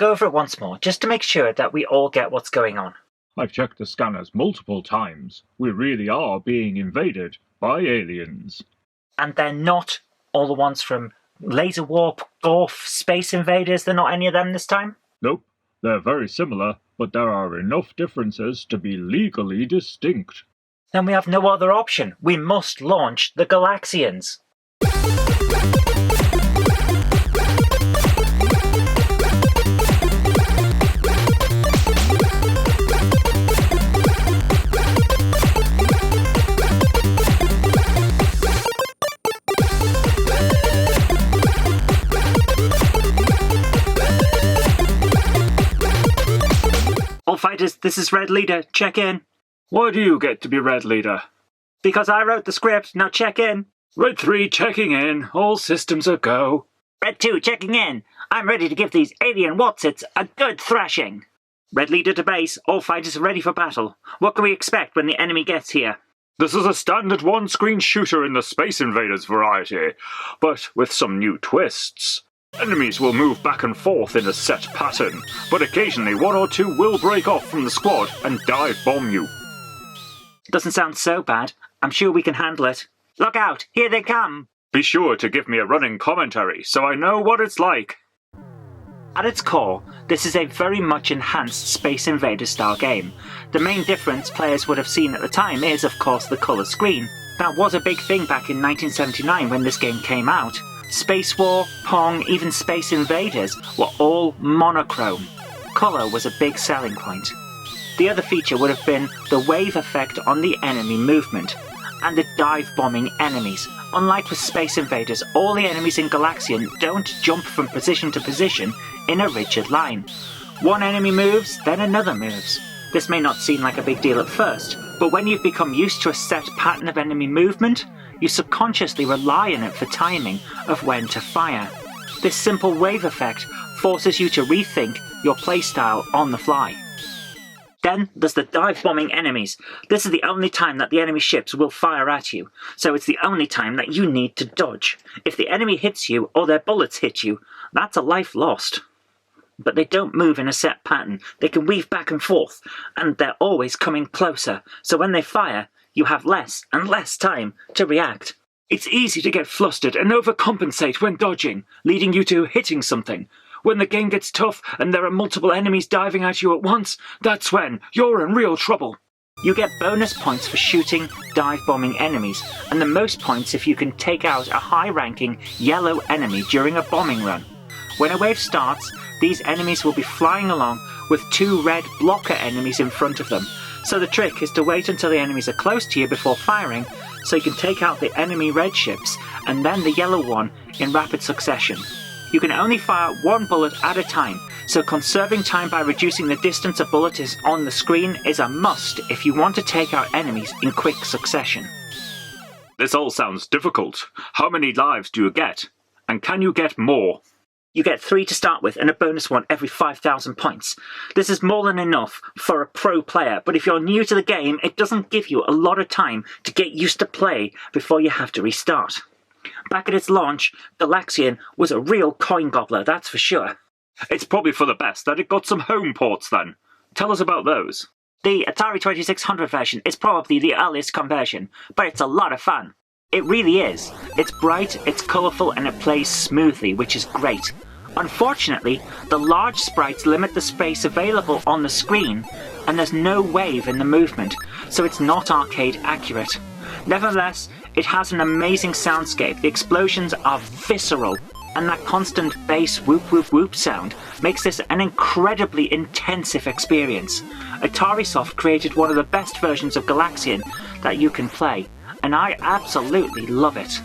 go over it once more, just to make sure that we all get what's going on. I've checked the scanners multiple times. We really are being invaded by aliens. And they're not all the ones from Laser Warp, Gorf, Space Invaders? They're not any of them this time? Nope. They're very similar, but there are enough differences to be legally distinct. Then we have no other option. We must launch the Galaxians. All fighters, this is Red Leader. Check in. Why do you get to be Red Leader? Because I wrote the script. Now check in. Red 3 checking in. All systems are go. Red 2 checking in. I'm ready to give these alien Watsits a good thrashing. Red Leader to base. All fighters are ready for battle. What can we expect when the enemy gets here? This is a standard one-screen shooter in the Space Invaders variety, but with some new twists. Enemies will move back and forth in a set pattern, but occasionally one or two will break off from the squad and dive bomb you. Doesn't sound so bad. I'm sure we can handle it. Look out! Here they come! Be sure to give me a running commentary so I know what it's like. At its core, this is a very much enhanced Space Invaders style game. The main difference players would have seen at the time is, of course, the colour screen. That was a big thing back in 1979 when this game came out. Space War, Pong, even Space Invaders were all monochrome. Colour was a big selling point. The other feature would have been the wave effect on the enemy movement, and the dive-bombing enemies. Unlike with Space Invaders, all the enemies in Galaxian don't jump from position to position in a rigid line. One enemy moves, then another moves. This may not seem like a big deal at first, but when you've become used to a set pattern of enemy movement, you subconsciously rely on it for timing of when to fire. This simple wave effect forces you to rethink your playstyle on the fly. Then there's the dive-bombing enemies. This is the only time that the enemy ships will fire at you, so it's the only time that you need to dodge. If the enemy hits you or their bullets hit you, that's a life lost. But they don't move in a set pattern. They can weave back and forth, and they're always coming closer, so when they fire, you have less and less time to react. It's easy to get flustered and overcompensate when dodging, leading you to hitting something. When the game gets tough and there are multiple enemies diving at you at once, that's when you're in real trouble. You get bonus points for shooting dive-bombing enemies, and the most points if you can take out a high-ranking yellow enemy during a bombing run. When a wave starts, these enemies will be flying along with two red blocker enemies in front of them. So the trick is to wait until the enemies are close to you before firing, so you can take out the enemy red ships and then the yellow one in rapid succession. You can only fire one bullet at a time, so conserving time by reducing the distance a bullet is on the screen is a must if you want to take out enemies in quick succession. This all sounds difficult. How many lives do you get? And can you get more? You get 3 to start with and a bonus one every 5,000 points. This is more than enough for a pro player, but if you're new to the game, it doesn't give you a lot of time to get used to play before you have to restart. Back at its launch, Galaxian was a real coin gobbler, that's for sure. It's probably for the best that it got some home ports then. Tell us about those. The Atari 2600 version is probably the earliest conversion, but it's a lot of fun. It really is. It's bright, it's colourful, and it plays smoothly, which is great. Unfortunately, the large sprites limit the space available on the screen, and there's no wave in the movement, so it's not arcade accurate. Nevertheless, it has an amazing soundscape. The explosions are visceral, and that constant bass whoop whoop whoop sound makes this an incredibly intensive experience. Atari Soft created one of the best versions of Galaxian that you can play, and I absolutely love it.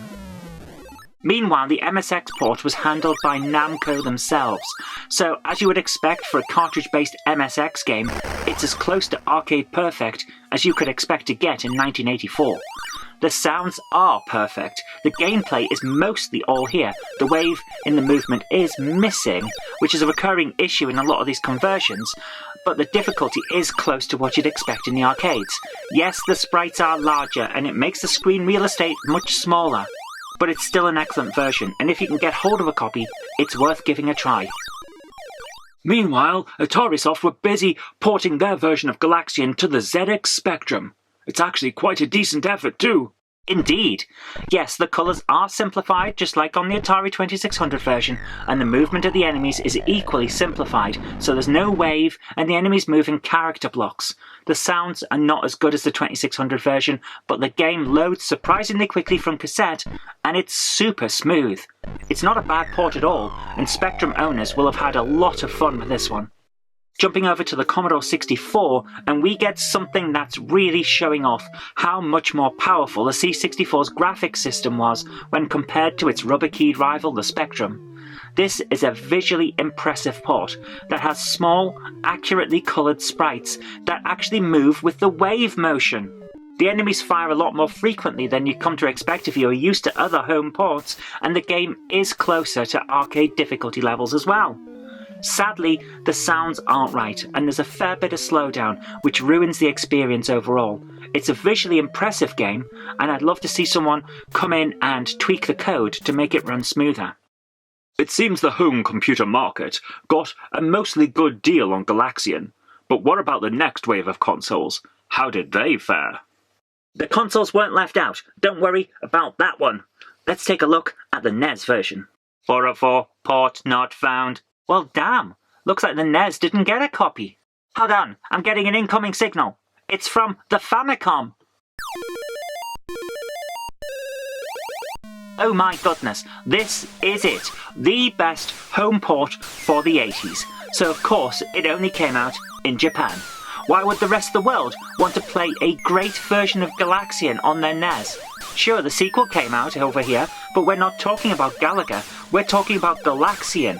Meanwhile, the MSX port was handled by Namco themselves, so as you would expect for a cartridge-based MSX game, it's as close to arcade perfect as you could expect to get in 1984. The sounds are perfect, the gameplay is mostly all here, the wave in the movement is missing, which is a recurring issue in a lot of these conversions, but the difficulty is close to what you'd expect in the arcades. Yes, the sprites are larger, and it makes the screen real estate much smaller, but it's still an excellent version, and if you can get hold of a copy, it's worth giving a try. Meanwhile, Atari were busy porting their version of Galaxian to the ZX Spectrum. It's actually quite a decent effort too. Indeed. Yes, the colours are simplified, just like on the Atari 2600 version, and the movement of the enemies is equally simplified, so there's no wave, and the enemies move in character blocks. The sounds are not as good as the 2600 version, but the game loads surprisingly quickly from cassette, and it's super smooth. It's not a bad port at all, and Spectrum owners will have had a lot of fun with this one. Jumping over to the Commodore 64, and we get something that's really showing off how much more powerful the C64's graphics system was when compared to its rubber-keyed rival, the Spectrum. This is a visually impressive port that has small, accurately coloured sprites that actually move with the wave motion. The enemies fire a lot more frequently than you come to expect if you are used to other home ports, and the game is closer to arcade difficulty levels as well. Sadly, the sounds aren't right, and there's a fair bit of slowdown, which ruins the experience overall. It's a visually impressive game, and I'd love to see someone come in and tweak the code to make it run smoother. It seems the home computer market got a mostly good deal on Galaxian, but what about the next wave of consoles? How did they fare? The consoles weren't left out, don't worry about that one. Let's take a look at the NES version. 404, port not found. Well, damn. Looks like the NES didn't get a copy. Hold on, I'm getting an incoming signal. It's from the Famicom. Oh my goodness, this is it. The best home port for the 80s. So of course, it only came out in Japan. Why would the rest of the world want to play a great version of Galaxian on their NES? Sure, the sequel came out over here, but we're not talking about Galaga, we're talking about Galaxian.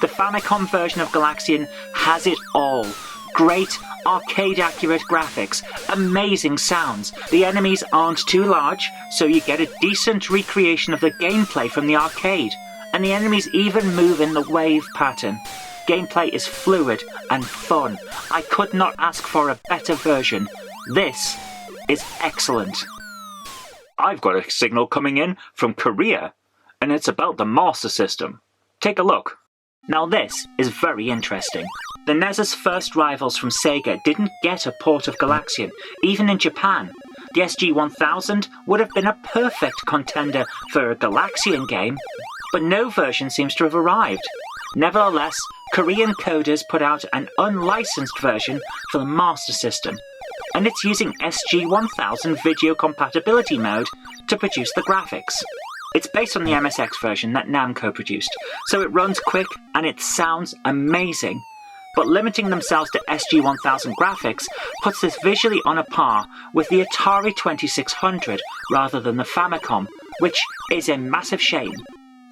The Famicom version of Galaxian has it all. Great, arcade-accurate graphics, amazing sounds, the enemies aren't too large, so you get a decent recreation of the gameplay from the arcade, and the enemies even move in the wave pattern. Gameplay is fluid and fun. I could not ask for a better version. This is excellent. I've got a signal coming in from Korea, and it's about the Master System. Take a look. Now this is very interesting. The NES's first rivals from Sega didn't get a port of Galaxian, even in Japan. The SG-1000 would have been a perfect contender for a Galaxian game, but no version seems to have arrived. Nevertheless, Korean coders put out an unlicensed version for the Master System, and it's using SG-1000 video compatibility mode to produce the graphics. It's based on the MSX version that Namco produced, so it runs quick and it sounds amazing. But limiting themselves to SG-1000 graphics puts this visually on a par with the Atari 2600 rather than the Famicom, which is a massive shame.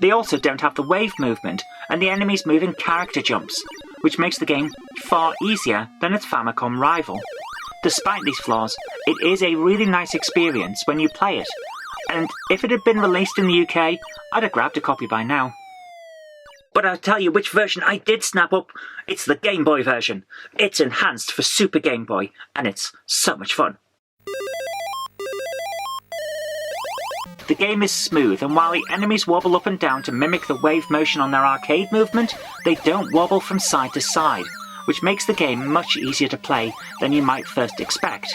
They also don't have the wave movement, and the enemies move in character jumps, which makes the game far easier than its Famicom rival. Despite these flaws, it is a really nice experience when you play it, and if it had been released in the UK, I'd have grabbed a copy by now. But I'll tell you which version I did snap up. It's the Game Boy version. It's enhanced for Super Game Boy, and it's so much fun. The game is smooth, and while the enemies wobble up and down to mimic the wave motion on their arcade movement, they don't wobble from side to side, which makes the game much easier to play than you might first expect.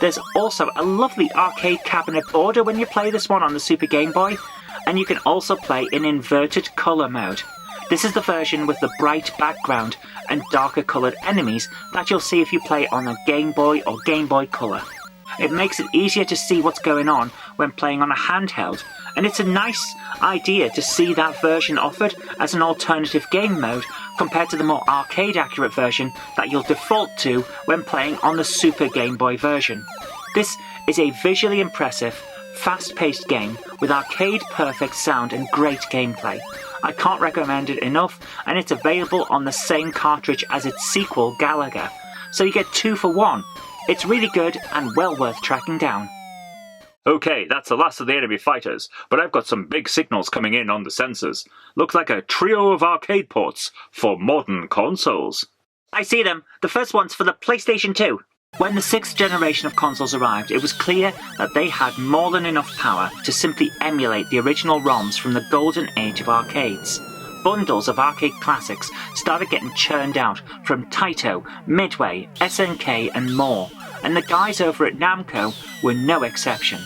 There's also a lovely arcade cabinet border when you play this one on the Super Game Boy, and you can also play in inverted colour mode. This is the version with the bright background and darker coloured enemies that you'll see if you play on a Game Boy or Game Boy Color. It makes it easier to see what's going on when playing on a handheld, and it's a nice idea to see that version offered as an alternative game mode compared to the more arcade-accurate version that you'll default to when playing on the Super Game Boy version. This is a visually impressive, fast-paced game with arcade-perfect sound and great gameplay. I can't recommend it enough, and it's available on the same cartridge as its sequel, Galaga, so you get 2 for 1. It's really good and well worth tracking down. Okay, that's the last of the enemy fighters, but I've got some big signals coming in on the sensors. Looks like a trio of arcade ports for modern consoles. I see them. The first one's for the PlayStation 2. When the 6th generation of consoles arrived, it was clear that they had more than enough power to simply emulate the original ROMs from the golden age of arcades. bundles of arcade classics started getting churned out from Taito, Midway, SNK and more, and the guys over at Namco were no exception.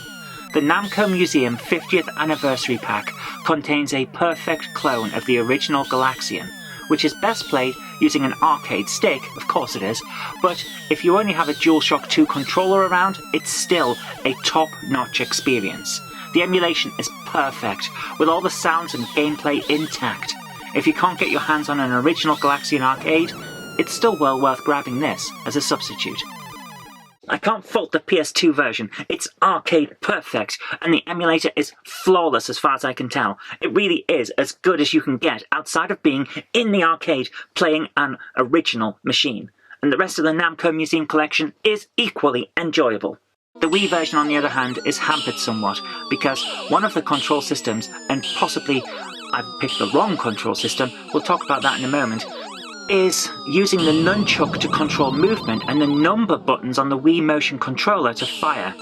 The Namco Museum 50th Anniversary Pack contains a perfect clone of the original Galaxian, which is best played using an arcade stick, of course it is, but if you only have a DualShock 2 controller around, it's still a top-notch experience. The emulation is perfect, with all the sounds and gameplay intact. If you can't get your hands on an original Galaxian arcade, it's still well worth grabbing this as a substitute. I can't fault the PS2 version, it's arcade perfect, and the emulator is flawless as far as I can tell. It really is as good as you can get outside of being in the arcade playing an original machine. And the rest of the Namco Museum collection is equally enjoyable. The Wii version, on the other hand, is hampered somewhat, because one of the control systems, and possibly I've picked the wrong control system, we'll talk about that in a moment, is using the nunchuck to control movement and the number buttons on the Wii motion controller to fire.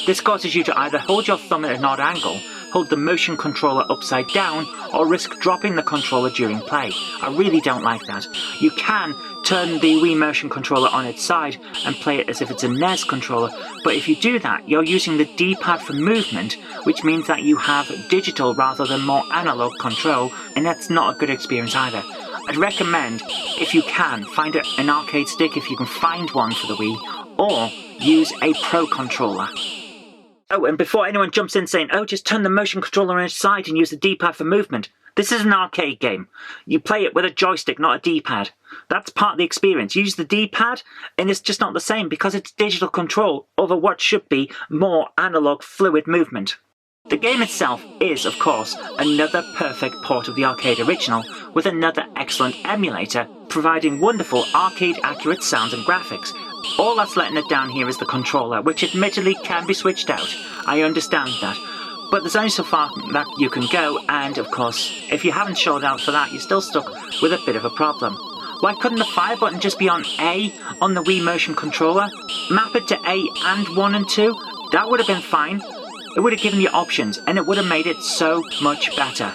This causes you to either hold your thumb at an odd angle, hold the motion controller upside down, or risk dropping the controller during play. I really don't like that. You can turn the Wii motion controller on its side and play it as if it's a NES controller, but if you do that, you're using the D-pad for movement, which means that you have digital rather than more analog control, and that's not a good experience either. I'd recommend, if you can, find an arcade stick if you can find one for the Wii, or use a Pro controller. Oh, and before anyone jumps in saying, oh, just turn the motion controller on its side and use the D-pad for movement, this is an arcade game. You play it with a joystick, not a D-pad. That's part of the experience. Use the D-pad, and it's just not the same because it's digital control over what should be more analog fluid movement. The game itself is, of course, another perfect port of the arcade original, with another excellent emulator, providing wonderful arcade-accurate sounds and graphics. All that's letting it down here is the controller, which admittedly can be switched out. I understand that. But there's only so far that you can go, and of course, if you haven't shelled out for that, you're still stuck with a bit of a problem. Why couldn't the fire button just be on A on the Wii motion controller? Map it to A and 1 and 2? That would have been fine. It would have given you options, and it would have made it so much better.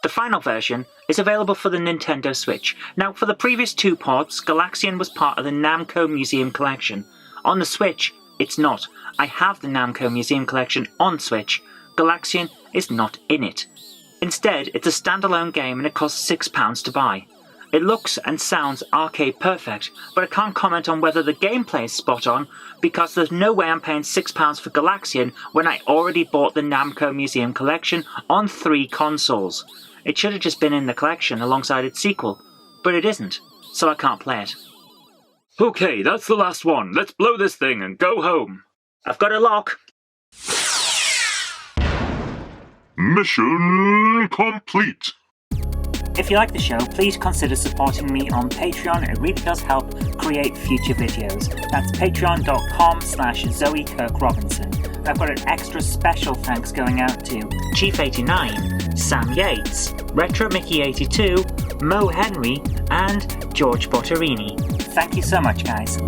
The final version is available for the Nintendo Switch. Now, for the previous two ports, Galaxian was part of the Namco Museum Collection. On the Switch, it's not. I have the Namco Museum Collection on Switch. Galaxian is not in it. Instead, it's a standalone game and it costs £6 to buy. It looks and sounds arcade perfect, but I can't comment on whether the gameplay is spot on, because there's no way I'm paying £6 for Galaxian when I already bought the Namco Museum Collection on 3 consoles. It should have just been in the collection alongside its sequel, but it isn't, so I can't play it. Okay, that's the last one. Let's blow this thing and go home. I've got a lock. Mission complete. If you like the show, please consider supporting me on Patreon. It really does help create future videos. That's patreon.com/Zoe Kirk Robinson. I've got an extra special thanks going out to Chief89, Sam Yates, Retro Mickey 82, Mo Henry, and George Porterini. Thank you so much, guys.